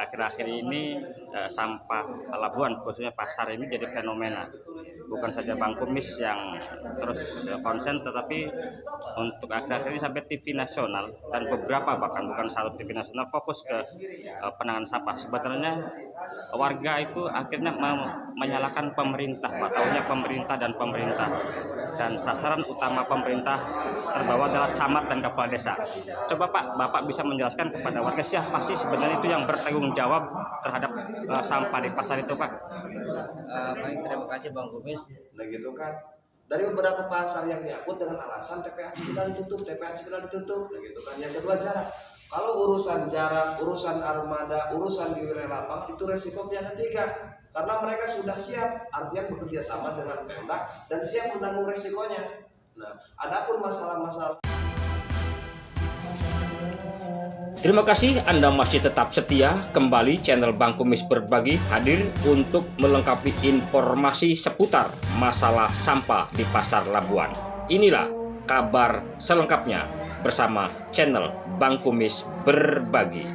akhir-akhir ini sampah Labuan khususnya pasar ini jadi fenomena. Bukan saja Bang Kumis yang terus konsen, tetapi untuk akhir-akhir ini sampai TV nasional dan beberapa bahkan bukan satu TV nasional fokus ke penanganan sampah. Sebenarnya warga itu akhirnya menyalahkan pemerintah, taunya pemerintah dan sasaran utama pemerintah terbawa adalah camat dan kepala desa. Coba Pak, Bapak bisa menjelaskan kepada warga siapa sih sebenarnya itu yang bertanggung jawab terhadap sampah di pasar itu Pak? Baik, terima kasih Bang Kumis. Nah gitu kan, dari beberapa pasar yang diangkut dengan alasan TPA Cikidang ditutup, nah gitu kan. Yang kedua jarak. Kalau urusan jarak, urusan armada, urusan di wilayah lapang itu resiko pihak ketiga. Karena mereka sudah siap, artinya bekerja sama dengan Pemda dan siap menanggung resikonya. Nah, adapun masalah-masalah. Terima kasih Anda masih tetap setia kembali channel Bang Kumis Berbagi hadir untuk melengkapi informasi seputar masalah sampah di Pasar Labuan. Inilah kabar selengkapnya bersama channel Bang Kumis Berbagi.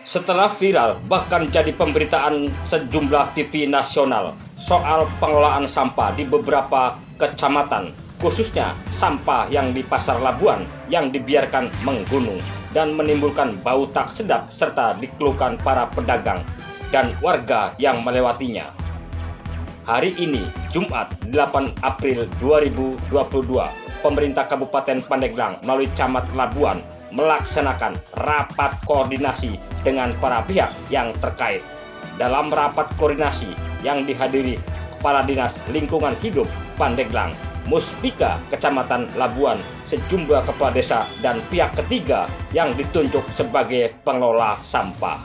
Setelah viral bahkan jadi pemberitaan sejumlah TV nasional soal pengelolaan sampah di beberapa kecamatan, khususnya sampah yang di Pasar Labuan yang dibiarkan menggunung dan menimbulkan bau tak sedap serta dikeluhkan para pedagang dan warga yang melewatinya. Hari ini, Jumat 8 April 2022, pemerintah Kabupaten Pandeglang melalui Camat Labuan melaksanakan rapat koordinasi dengan para pihak yang terkait. Dalam rapat koordinasi yang dihadiri Kepala Dinas Lingkungan Hidup Pandeglang, Muspika Kecamatan Labuan, sejumlah kepala desa dan pihak ketiga yang ditunjuk sebagai pengelola sampah.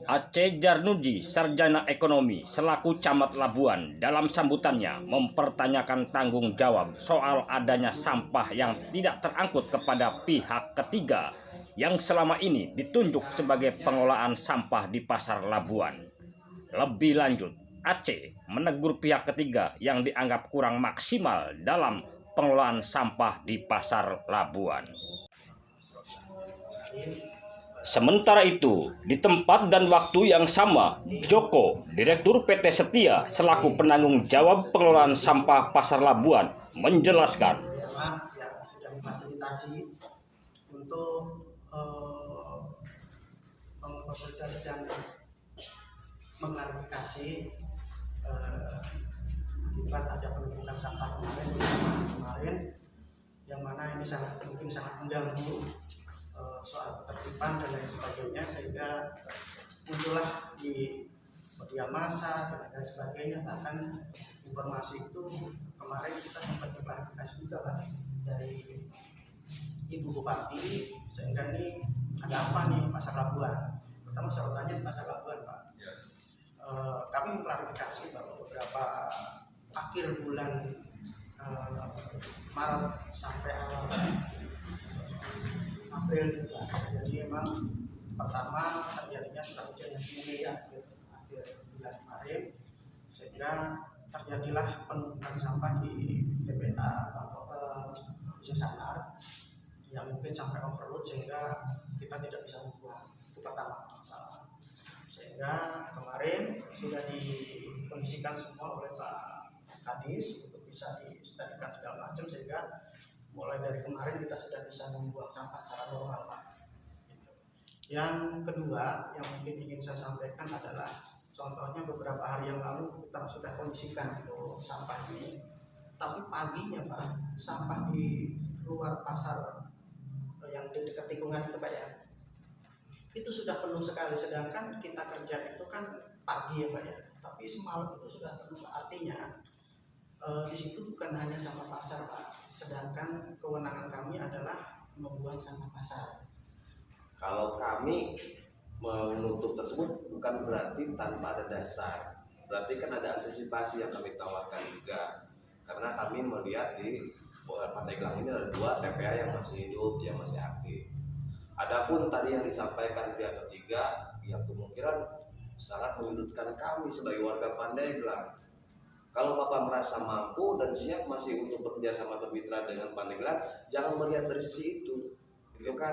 Aceh Jarnudi, Sarjana Ekonomi selaku Camat Labuan, dalam sambutannya mempertanyakan tanggung jawab soal adanya sampah yang tidak terangkut kepada pihak ketiga yang selama ini ditunjuk sebagai pengelolaan sampah di Pasar Labuan. Lebih lanjut, Aceh menegur pihak ketiga yang dianggap kurang maksimal dalam pengelolaan sampah di Pasar Labuan. Sementara itu, di tempat dan waktu yang sama, Joko, Direktur PT Setia selaku penanggung jawab pengelolaan sampah Pasar Labuan, menjelaskan. Yang sudah difasilitasi untuk mengkonsolidasi dan mengklarifikasi akibat ada penumpukan sampah kemarin yang mana ini mungkin sangat mengganggu soal ketertiban dan lain sebagainya, sehingga muncullah di media massa dan lain sebagainya. Bahkan informasi itu kemarin kita sempat klarifikasi juga Pak dari Ibu Bupati, sehingga ini ada apa nih Pasar Labuan. Pertama saya tanya di Pasar Labuan Pak. Kami mengklarifikasi bahwa beberapa akhir bulan Maret sampai awal April juga. Jadi memang pertama terjadinya curah hujan yang tinggi akhir bulan kemarin, sehingga terjadilah penumpukan sampah di TPA Ujung Sanggar yang mungkin sampai overload sehingga kita tidak bisa membuang. Itu pertama masalah. Sehingga kemarin sudah dikondisikan semua oleh Pak Kadis untuk bisa disterilkan segala macam, sehingga mulai dari kemarin kita sudah bisa membuang sampah secara normal Pak. Gitu. Yang kedua yang mungkin ingin saya sampaikan adalah contohnya beberapa hari yang lalu kita sudah kondisikan itu sampah ini, tapi paginya Pak sampah di luar pasar yang di dekat tikungan itu Pak ya, itu sudah penuh sekali, sedangkan kita kerja itu kan pagi ya Pak ya, tapi semalam itu sudah penuh. Artinya di situ bukan hanya sampah pasar Pak, sedangkan kewenangan kami adalah membuang sampah pasar. Kalau kami menutup tersebut bukan berarti tanpa ada dasar, berarti kan ada antisipasi yang kami tawarkan juga, karena kami melihat di Pandeglang ini ada 2 TPA yang masih hidup, yang masih aktif. Adapun tadi yang disampaikan pihak ketiga yang kemungkinan sangat menyudutkan kami sebagai warga Pandeglang. Kalau Bapak merasa mampu dan siap masih untuk bekerja sama atau mitra dengan Pandeglang, jangan melihat dari sisi itu, gitu kan?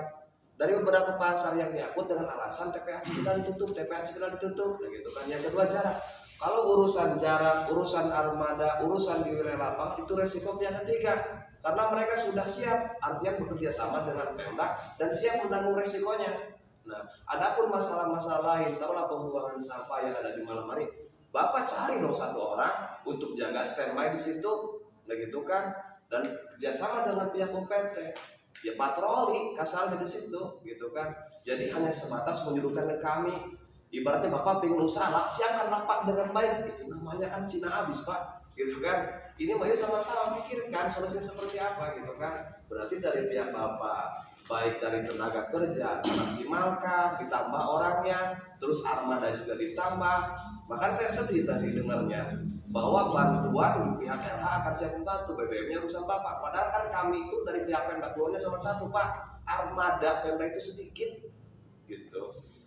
dari beberapa pasar yang diangkut dengan alasan TPA Cikidang ditutup, nah gitu kan. Yang kedua jarak. Kalau urusan jarak, urusan armada, urusan di wilayah lapang itu resiko pihak ketiga. Karena mereka sudah siap, artinya bekerja sama dengan Pemda dan siap menanggung resikonya. Nah, adapun masalah-masalah lain, taruhlah pembuangan sampah yang ada di malam hari, Bapak cari dong satu orang untuk jaga standby di situ, nah gitu kan, dan kerjasama dengan pihak UPT, ya patroli kasarnya di situ, gitu kan. Jadi hanya sebatas menyuruhkan ke kami, ibaratnya Bapak pengen usaha, siapkan lapak dengan baik, itu namanya kan Cina habis Pak, gitu kan. Ini maju sama-sama pikirkan solusinya seperti apa, gitu kan. Berarti dari pihak Bapak, baik dari tenaga kerja maksimalkan, ditambah orangnya, terus armada juga ditambah. Bahkan saya sedih tadi dengarnya bahwa bantuan di pihak LH akan siap membantu, BBM-nya urusan Bapak. Padahal kan kami itu dari pihak Pemda keluarnya sama satu Pak, armada Pemda itu sedikit, gitu.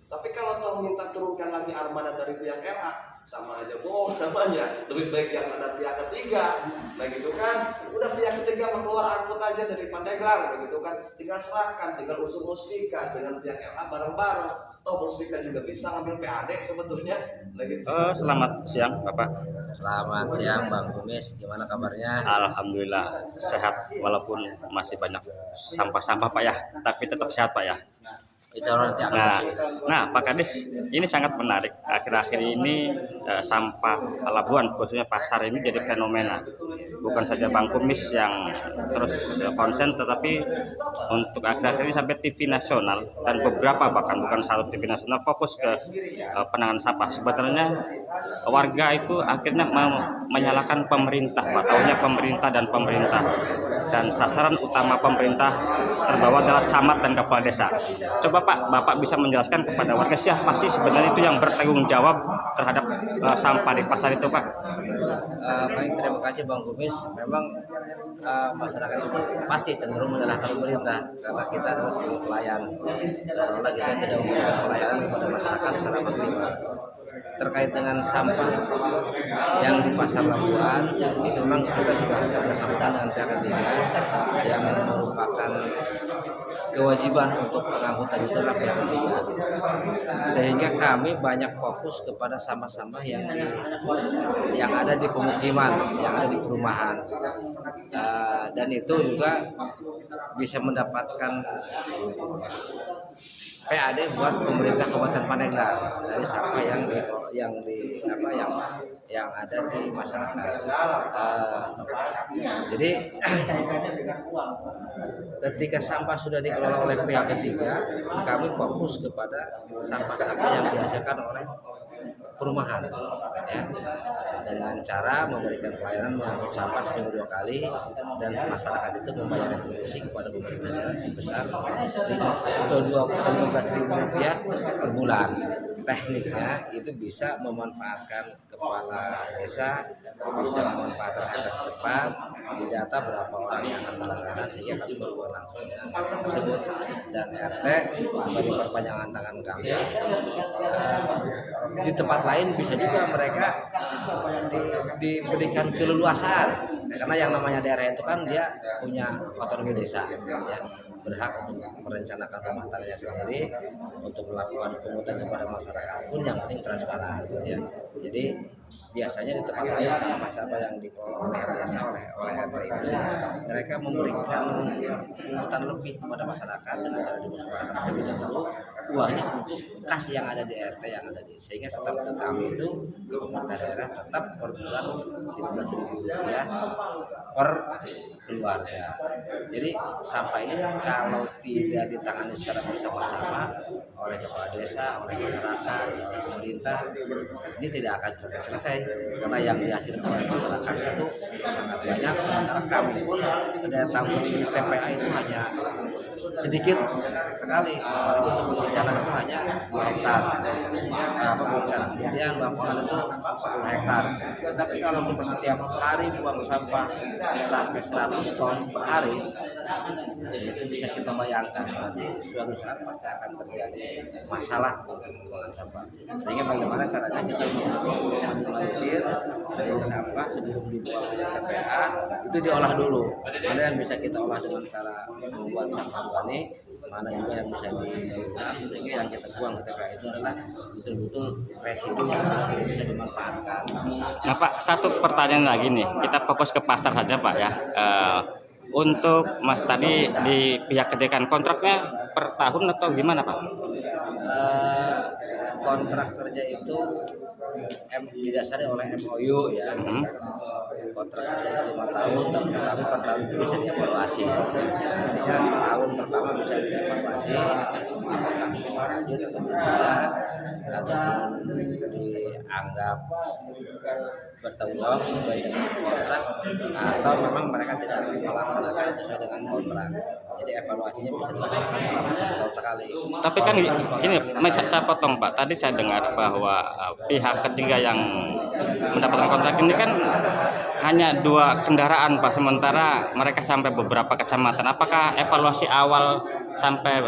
Tapi kalau toh minta turunkan lagi armada dari pihak LH, sama aja bohong namanya. Lebih baik yang ada pihak ketiga, nah gitu kan. Udah pihak ketiga mau keluar angkut aja dari Pandeglang, nah gitu kan. Tinggal serahkan, tinggal unsur Muspika dengan pihak LH bareng-bareng. Toh Muspika juga bisa ngambil PAD sebetulnya, nah gitu. Selamat siang Bapak. Selamat siang Bang Kumis, gimana kabarnya? Alhamdulillah sehat walaupun masih banyak sampah-sampah Pak ya, tapi tetap sehat Pak ya. Insya Allah nanti akan Nah, Pak Kadis, ini sangat menarik. Akhir-akhir ini sampah pelabuhan, khususnya pasar ini jadi fenomena. Bukan saja Bang Kumis yang terus konsen, tetapi untuk akhir-akhir ini sampai TV nasional dan beberapa bahkan bukan satu TV nasional fokus ke penanganan sampah. Sebenarnya warga itu akhirnya menyalahkan pemerintah, Pak. Taunya pemerintah dan sasaran utama pemerintah terbawa adalah camat dan kepala desa. Coba Pak, Bapak bisa menjelaskan kepada warga siapa sih sebenarnya itu yang bertanggung jawab terhadap sampah di pasar itu Pak? Baik, terima kasih Bang Kumis. Memang masyarakat itu pasti cenderung menyalahkan pemerintah karena kita adalah sebagai pelayan. Seolah kita tidak memberikan pelayanan kepada masyarakat secara maksimal. Terkait dengan sampah yang di pasar Labuan, itu memang kita sudah bekerjasama dengan pihak ketiga yang merupakan kewajiban untuk pengangkutan itu adalah pihak ketiga, sehingga kami banyak fokus kepada sampah-sampah yang ada di pemukiman, yang ada di perumahan, dan itu juga bisa mendapatkan PAD buat pemerintah Kabupaten Pandeglang dari sampah yang ada di masyarakat. Jadi ketika sampah sudah dikelola oleh pihak ketiga, kami fokus kepada sampah-sampah yang dihasilkan oleh perumahan, ya, dengan cara memberikan pelayanan mengangkut sampah seminggu 2 kali dan masyarakat itu membayar retribusi kepada pemerintah daerah sebesar Rp15.000 per bulan. Tekniknya itu bisa memanfaatkan kepala desa, bisa memanfaatkan harga setempat, didata berapa orang yang akan melanggaran sehingga kami berhubungan langsung dengan RT tersebut, dan RT sebagai perpanjangan tangan kami. Di tempat lain bisa juga mereka diberikan keleluasaan, karena yang namanya daerah itu kan dia punya otonomi desa, ya, berhak untuk merencanakan rumah tangganya sendiri, untuk melakukan pungutan kepada masyarakat pun yang penting transparan, ya. Jadi biasanya di tempat lain sampah-sampah yang dikelola oleh desa oleh RT itu mereka memberikan pungutan lebih kepada masyarakat dengan cara dimusyawarahkan terlebih dahulu uangnya untuk kas yang ada di RT yang ada di, sehingga setelah kami itu ke pemerintah daerah tetap per bulan Rp15.000 per keluarga. Jadi sampah ini kalau tidak ditangani secara bersama-sama oleh kepala desa, oleh masyarakat, oleh pemerintah, ini tidak akan selesai karena yang dihasilkan oleh masyarakat itu sangat banyak, sementara kami pun daya tampung di TPA itu hanya sedikit sekali, apalagi untuk perencanaan itu hanya 2 hektar. Perencanaan kemudian lapangan itu 10 hektar. Tetapi kalau kita setiap hari buang sampah sampai 100 ton per hari, itu bisa kita bayangkan nanti suatu saat pasti akan terjadi masalah pembuangan sampah. Sehingga bagaimana caranya kita meminimalisir dari sampah sebelum dibuang ke TPA itu diolah dulu. Ada yang bisa kita olah dengan cara membuat sampah organik, mana juga yang bisa diulang, sehingga yang kita buang ke TPA itu adalah betul-betul residu yang tidak bisa dimanfaatkan. Nah Pak, satu pertanyaan lagi nih, kita fokus ke pasar saja Pak ya. Untuk Mas tadi di pihak kedekan kontraknya per tahun atau gimana Pak? Kontrak kerja itu didasari oleh MOU ya. Kontrak kerja 5 tahun, tapi per tahun itu bisa dievaluasi. Artinya setahun pertama bisa dievaluasi, apakah lanjut atau tidak, ataupun dianggap bertanggung jawab sesuai dengan kontrak, atau memang mereka tidak melaksanakan sesuai dengan kontrak. Jadi evaluasinya bisa dilaksanakan selama 1 tahun sekali. Tapi kan ini saya potong Pak, tadi saya dengar bahwa pihak ketiga yang mendapatkan kontrak ini kan hanya 2 kendaraan Pak, sementara mereka sampai beberapa kecamatan. Apakah evaluasi awal sampai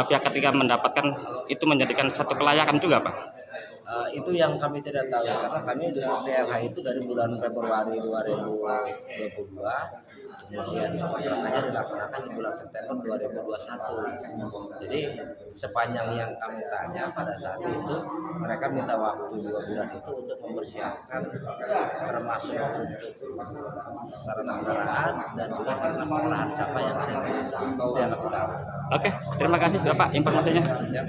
pihak ketiga mendapatkan itu menjadikan satu kelayakan juga Pak? Itu yang kami tidak tahu, karena kami dengan DLH itu dari bulan Februari 2022, kemudian kontraknya dilaksanakan di bulan September 2021. Jadi sepanjang yang kami tanya pada saat itu, mereka minta waktu 2 bulan itu untuk mempersiapkan, termasuk untuk sarana kendaraan dan juga sarana pengolahan sampah yang ada di itu yang kami tahu. Oke, terima kasih Bapak informasinya. Siap.